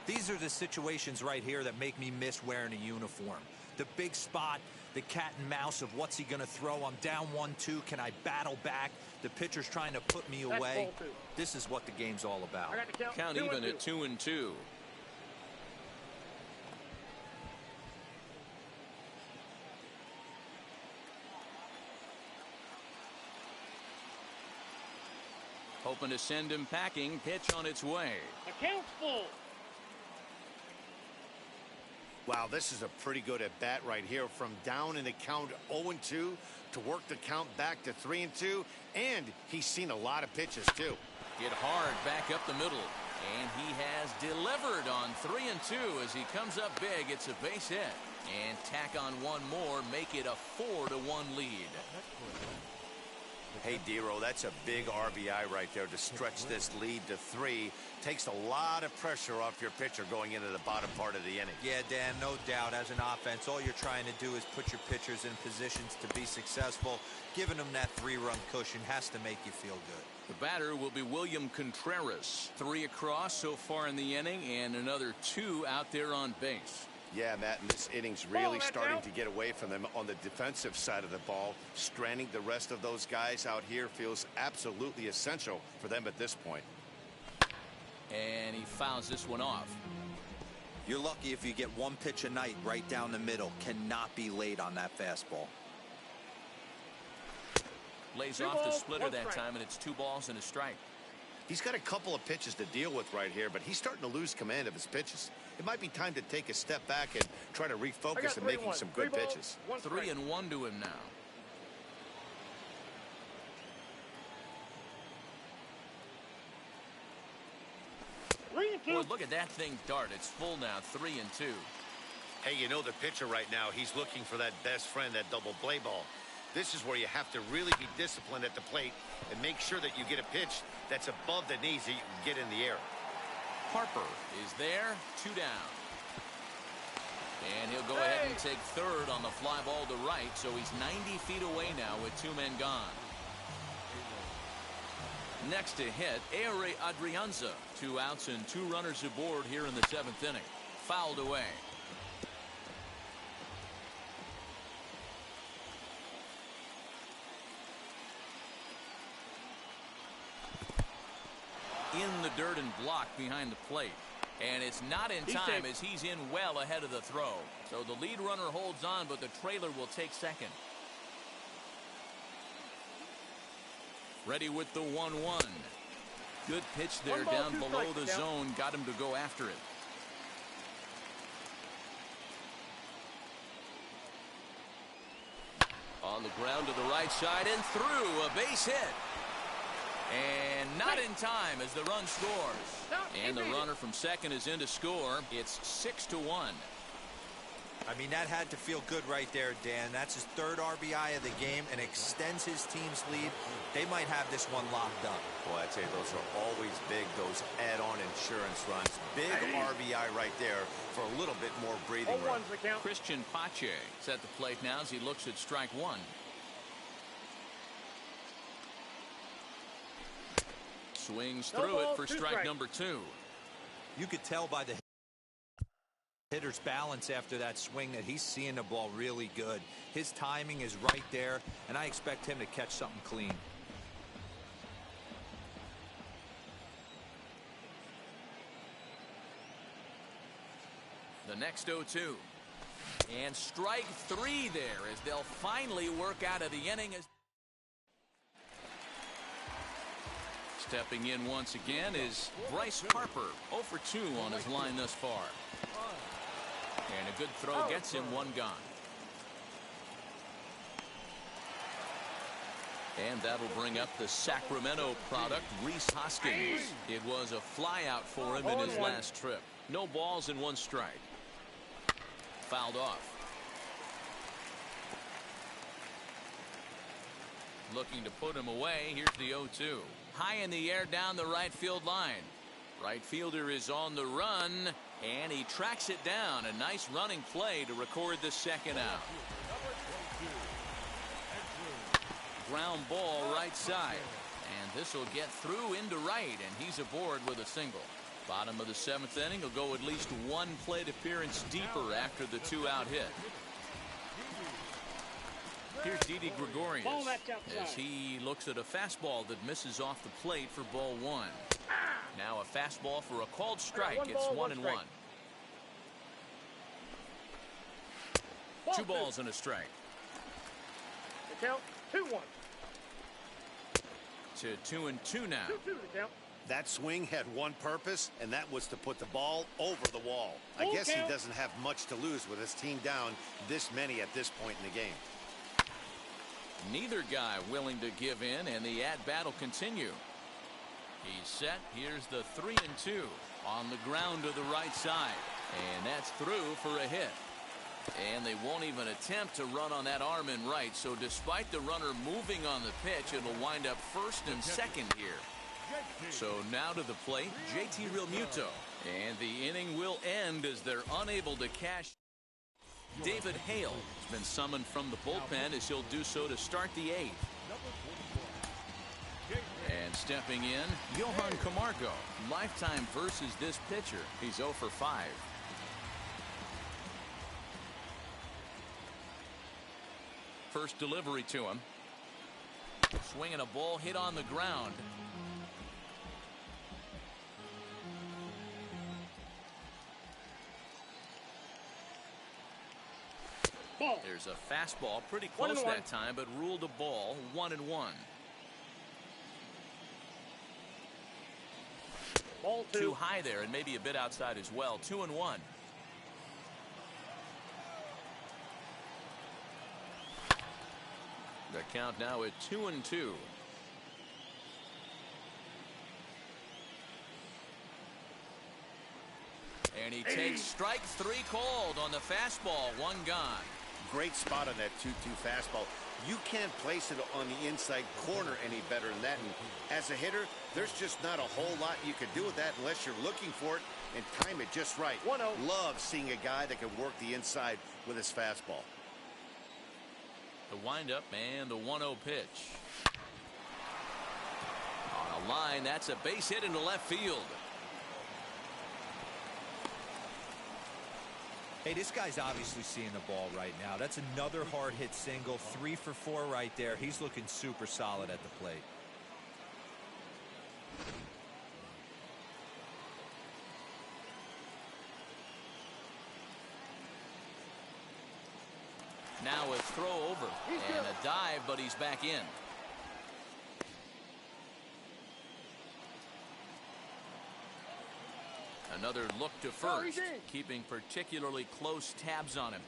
These are the situations right here that make me miss wearing a uniform. The big spot, the cat and mouse of what's he going to throw. I'm down 1-2. Can I battle back? The pitcher's trying to put me away. This is what the game's all about. I got the count. Count even at 2-2. Hoping to send him packing. Pitch on its way. The count's full. Wow, this is a pretty good at bat right here. From down in the count 0-2 to work the count back to 3-2. And he's seen a lot of pitches, too. Hit hard back up the middle. And he has delivered on 3-2 as he comes up big. It's a base hit. And tack on one more, make it a 4-1 lead. Hey, Dero, that's a big RBI right there to stretch this lead to 3. Takes a lot of pressure off your pitcher going into the bottom part of the inning. Yeah, Dan, no doubt. As an offense, all you're trying to do is put your pitchers in positions to be successful. Giving them that 3-run cushion has to make you feel good. The batter will be William Contreras. 3 across so far in the inning and another 2 out there on base. Yeah, Matt, and this inning's really starting to get away from them on the defensive side of the ball. Stranding the rest of those guys out here feels absolutely essential for them at this point. And he fouls this one off. You're lucky if you get one pitch a night right down the middle. Cannot be late on that fastball. Lays off the splitter that time, and it's 2 balls and a strike. He's got a couple of pitches to deal with right here, but he's starting to lose command of his pitches. It might be time to take a step back and try to refocus on making some good pitches. 3-1 to him now. Boy, look at that thing dart. It's full now, 3-2. Hey, you know the pitcher right now, he's looking for that best friend, that double play ball. This is where you have to really be disciplined at the plate and make sure that you get a pitch that's above the knees that you can get in the air. Harper is there, 2 down. And he'll go ahead and take third on the fly ball to right, so he's 90 feet away now with 2 men gone. Next to hit, Ehire Adrianza. 2 outs and 2 runners aboard here in the 7th inning. Fouled away. In the dirt and blocked behind the plate. And it's not in time as he's in well ahead of the throw. So the lead runner holds on, but the trailer will take second. Ready with the 1-1. Good pitch there down below the zone. Got him to go after it. On the ground to the right side and through. A base hit. And not in time as the run scores. And the runner from second is in to score. It's 6-1. I mean, that had to feel good right there, Dan. That's his 3rd RBI of the game and extends his team's lead. They might have this one locked up. Well, I'd say those are always big, those add-on insurance runs. Big RBI right there for a little bit more breathing room. Christian Pache is at the plate now as he looks at strike 1. Swings through it for strike number 2. You could tell by the hitter's balance after that swing that he's seeing the ball really good. His timing is right there, and I expect him to catch something clean. The next 0-2. And strike 3 there as they'll finally work out of the inning. Stepping in once again is Bryce Harper, 0 for 2 on his line thus far. And a good throw gets him 1 gone. And that'll bring up the Sacramento product, Rhys Hoskins. It was a flyout for him in his last trip. No balls and 1 strike. Fouled off. Looking to put him away. Here's the 0-2. High in the air down the right field line. Right fielder is on the run, and he tracks it down. A nice running play to record the second out. Ground ball right side. And this will get through into right, and he's aboard with a single. Bottom of the 7th inning will go at least 1 plate appearance deeper after the 2-out hit. Here's Didi Gregorius as he looks at a fastball that misses off the plate for ball 1. Now a fastball for a called strike. It's 1-1. 2 balls and a strike. The count 2-1. To 2-2 now. 2-2 the count. That swing had one purpose, and that was to put the ball over the wall. I guess he doesn't have much to lose with his team down this many at this point in the game. Neither guy willing to give in, and the at-bat will continue. He's set. Here's the 3-2 on the ground to the right side. And that's through for a hit. And they won't even attempt to run on that arm in right. So despite the runner moving on the pitch, it'll wind up first and second here. So now to the plate, JT Realmuto. And the inning will end as they're unable to cash. David Hale has been summoned from the bullpen as he'll do so to start the 8th. And stepping in, Johan Camargo. Lifetime versus this pitcher. He's 0 for 5. First delivery to him. Swinging a ball hit on the ground. Ball. There's a fastball pretty close that time, but ruled a ball. 1-1. Ball 2. Too high there and maybe a bit outside as well. 2-1. The count now at 2-2. And he takes strike 3 called on the fastball. 1 gone. Great spot on that 2-2 fastball. You can't place it on the inside corner any better than that. And as a hitter, there's just not a whole lot you can do with that unless you're looking for it and time it just right. 1-0. Love seeing a guy that can work the inside with his fastball. The windup and the 1-0 pitch. On a line, that's a base hit into left field. Hey, this guy's obviously seeing the ball right now. That's another hard hit single. 3 for 4 right there. He's looking super solid at the plate. Now a throw over and a dive, but he's back in. Another look to first, keeping particularly close tabs on him.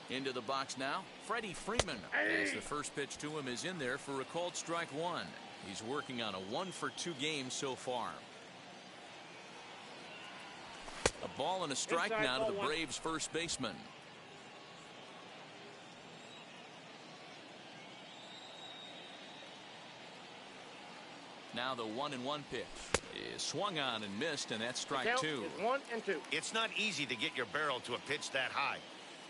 Into the box now, Freddie Freeman. As the first pitch to him is in there for a called strike 1. He's working on a 1-for-2 game so far. A ball and a strike now to the Braves first baseman. Now the 1-1 pitch is swung on and missed, and that's strike 2. 1-2. It's not easy to get your barrel to a pitch that high.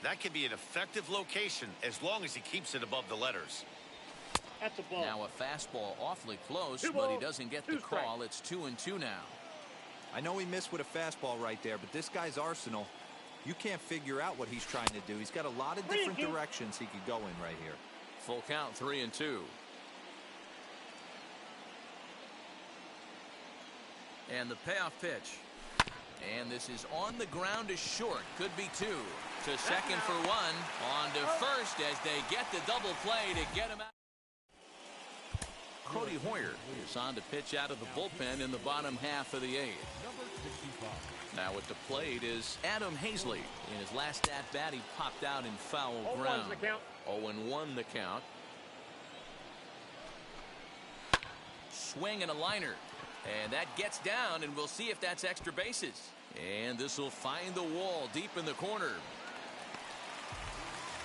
That can be an effective location as long as he keeps it above the letters. That's a ball. Now a fastball awfully close, but he doesn't get the call. It's 2-2 now. I know he missed with a fastball right there, but this guy's arsenal, you can't figure out what he's trying to do. He's got a lot of different directions he could go in right here. Full count, 3-2. And the payoff pitch. And this is on the ground is short. Could be 2. To second for 1. On to first as they get the double play to get him out. Cody Hoyer is on to pitch out of the bullpen in the bottom half of the 8th. Now at the plate is Adam Hazley. In his last at-bat, he popped out in foul ground. 0-1 the count. Swing and a liner. And that gets down, and we'll see if that's extra bases. And this will find the wall deep in the corner.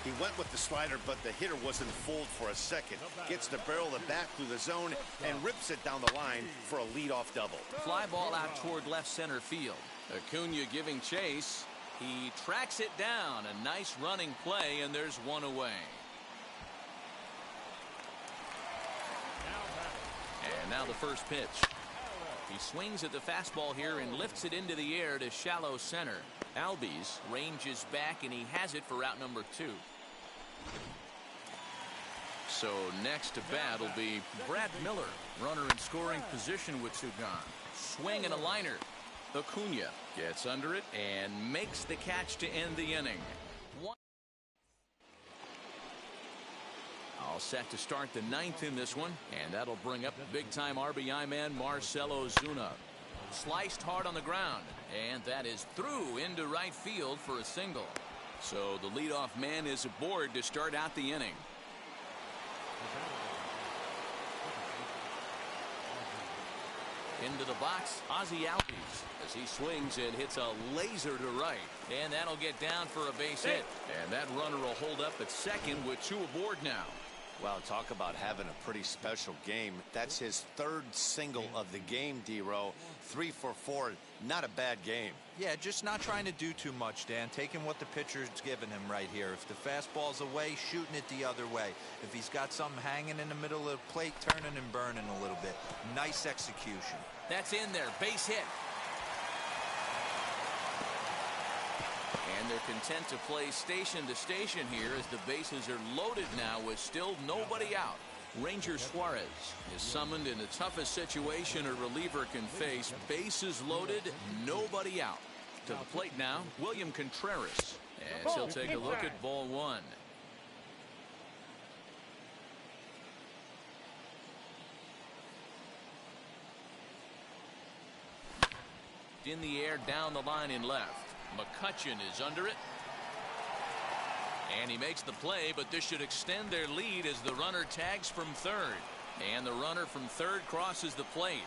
He went with the slider, but the hitter wasn't fooled for a second. Gets the barrel of the bat through the zone and rips it down the line for a leadoff double. Fly ball out toward left center field. Acuna giving chase. He tracks it down. A nice running play, and there's 1 away. And now the first pitch. He swings at the fastball here and lifts it into the air to shallow center. Albies ranges back, and he has it for out number 2. So next to bat will be Brad Miller. Runner in scoring position with 2 gone. Swing and a liner. Acuna gets under it and makes the catch to end the inning. All set to start the 9th in this one, and that'll bring up big-time RBI man Marcell Ozuna. Sliced hard on the ground, and that is through into right field for a single. So the leadoff man is aboard to start out the inning. Into the box, Ozzie Albies as he swings and hits a laser to right, and that'll get down for a base hit. And that runner will hold up at second with 2 aboard now. Well, talk about having a pretty special game. That's his 3rd single of the game, D-Row. 3 for 4. Not a bad game. Yeah, just not trying to do too much, Dan. Taking what the pitcher's giving him right here. If the fastball's away, shooting it the other way. If he's got something hanging in the middle of the plate, turning and burning a little bit. Nice execution. That's in there. Base hit. And they're content to play station to station here as the bases are loaded now with still nobody out. Ranger Suarez is summoned in the toughest situation a reliever can face. Bases loaded, nobody out. To the plate now, William Contreras. And he'll take a look at ball 1. In the air down the line in left. McCutchen is under it. And he makes the play, but this should extend their lead as the runner tags from 3rd. And the runner from third crosses the plate.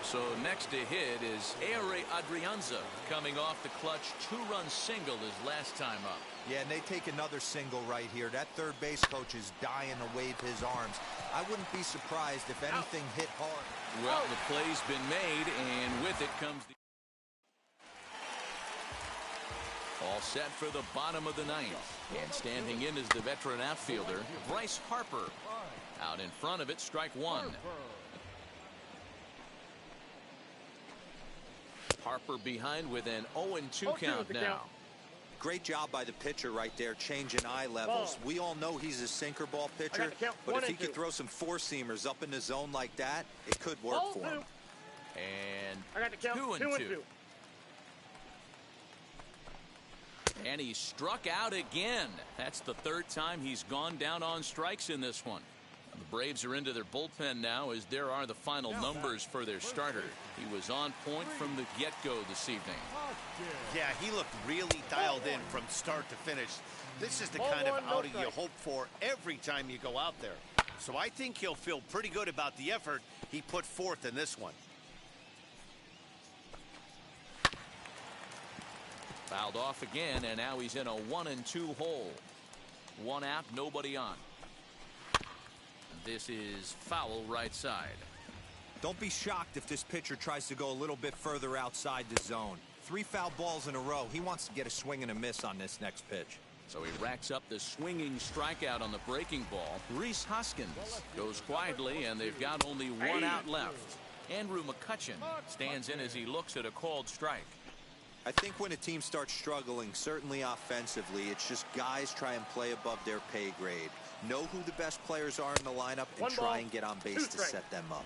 So next to hit is Ehire Adrianza, coming off the clutch two-run single his last time up. Yeah, and they take another single right here. That third base coach is dying to wave his arms. I wouldn't be surprised if anything hit hard. Well, the play's been made, and with it comes the... All set for the bottom of the ninth. And standing in is the veteran outfielder, Bryce Harper. Out in front of it, strike one. Harper behind with an 0-2 count now. Great job by the pitcher right there, changing eye levels. We all know he's a sinker ball pitcher, but if he could throw some four-seamers up in the zone like that, it could work for him. And 2-2. And he struck out again. That's the third time he's gone down on strikes in this one. The Braves are into their bullpen now, as there are the final numbers for their starter. He was on point from the get-go this evening. Yeah, he looked really dialed in from start to finish. This is the kind of outing you hope for every time you go out there. So I think he'll feel pretty good about the effort he put forth in this one. Fouled off again, and now he's in a 1-2 hole. One out, nobody on. This is foul right side. Don't be shocked if this pitcher tries to go a little bit further outside the zone. 3 foul balls in a row. He wants to get a swing and a miss on this next pitch. So he racks up the swinging strikeout on the breaking ball. Rhys Hoskins goes quietly, and they've got only one out left. Andrew McCutchen stands in as he looks at a called strike. I think when a team starts struggling, certainly offensively, it's just guys try and play above their pay grade. Know who the best players are in the lineup and try and get on base to set them up.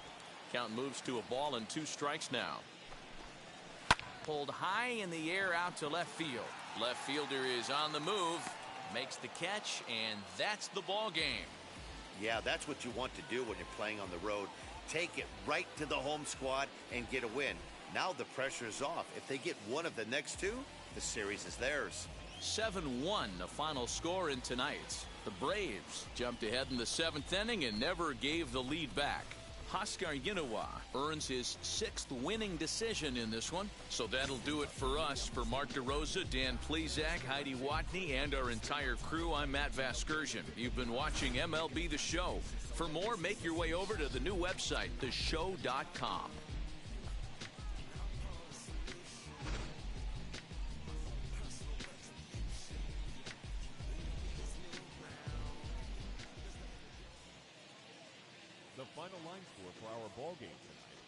Count moves to a ball and 2 strikes now. Pulled high in the air out to left field. Left fielder is on the move, makes the catch, and that's the ball game. Yeah, that's what you want to do when you're playing on the road. Take it right to the home squad and get a win. Now the pressure is off. If they get one of the next 2, the series is theirs. 7-1, the final score in tonight's. The Braves jumped ahead in the 7th inning and never gave the lead back. Huascar Ynoa earns his 6th winning decision in this one. So that'll do it for us. For Mark DeRosa, Dan Plesac, Heidi Watney, and our entire crew, I'm Matt Vasgersian. You've been watching MLB The Show. For more, make your way over to the new website, theshow.com. The final line score for our ball game tonight.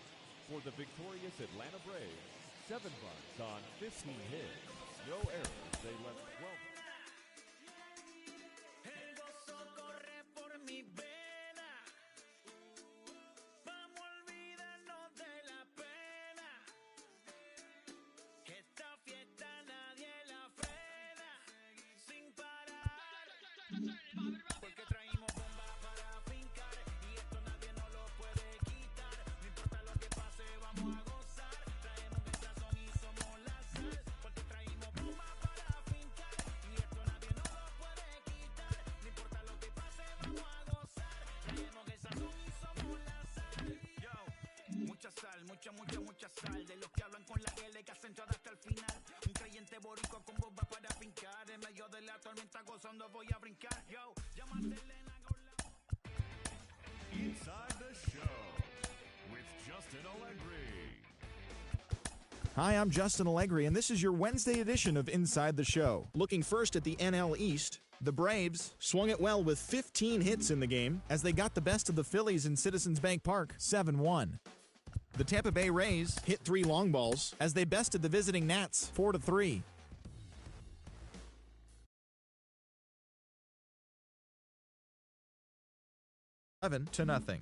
For the victorious Atlanta Braves, 7 runs on 15 hits. No errors. They left 12. Mucha sal de los que hablan con la L que hacen todo hasta el final. Un creyente boricua con bomba para fincar. En medio de la tormenta gozando voy a brincar. Yo, llámate Elena con la... Inside the Show with Justin Allegri. Hi, I'm Justin Allegri, and this is your Wednesday edition of Inside the Show. Looking first at the NL East, the Braves swung it well with 15 hits in the game as they got the best of the Phillies in Citizens Bank Park, 7-1. The Tampa Bay Rays hit 3 long balls as they bested the visiting Nats 4-3. -0.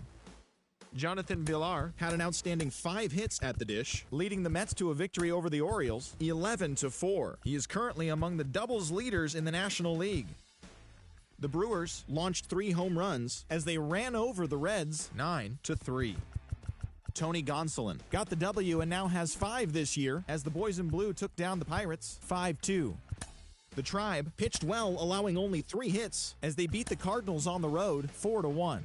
Jonathan Villar had an outstanding 5 hits at the dish, leading the Mets to a victory over the Orioles 11-4. He is currently among the doubles leaders in the National League. The Brewers launched 3 home runs as they ran over the Reds 9-3. Tony Gonsolin got the W and now has 5 this year as the Boys in Blue took down the Pirates 5-2. The Tribe pitched well, allowing only 3 hits as they beat the Cardinals on the road 4-1.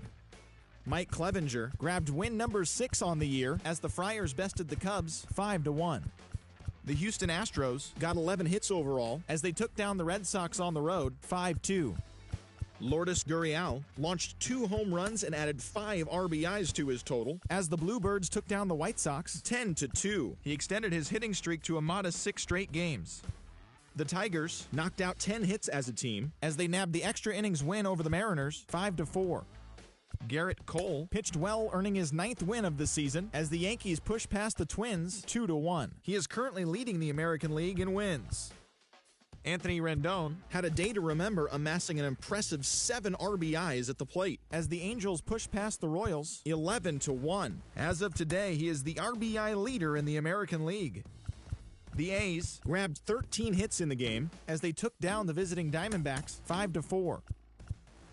Mike Clevenger grabbed win number 6 on the year as the Friars bested the Cubs 5-1. The Houston Astros got 11 hits overall as they took down the Red Sox on the road 5-2. Lourdes Gurriel launched 2 home runs and added 5 RBIs to his total as the Bluebirds took down the White Sox 10-2. He extended his hitting streak to a modest 6 straight games. The Tigers knocked out 10 hits as a team as they nabbed the extra innings win over the Mariners 5-4. Garrett Cole pitched well, earning his 9th win of the season as the Yankees pushed past the Twins 2-1. He is currently leading the American League in wins. Anthony Rendon had a day to remember, amassing an impressive 7 RBIs at the plate as the Angels pushed past the Royals 11-1. As of today, he is the RBI leader in the American League. The A's grabbed 13 hits in the game as they took down the visiting Diamondbacks 5-4.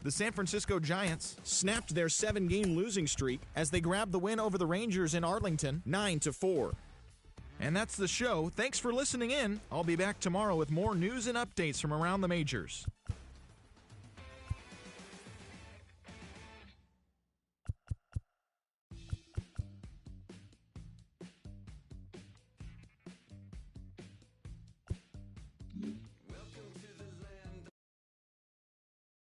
The San Francisco Giants snapped their 7-game losing streak as they grabbed the win over the Rangers in Arlington 9-4. And that's the show. Thanks for listening in. I'll be back tomorrow with more news and updates from around the majors.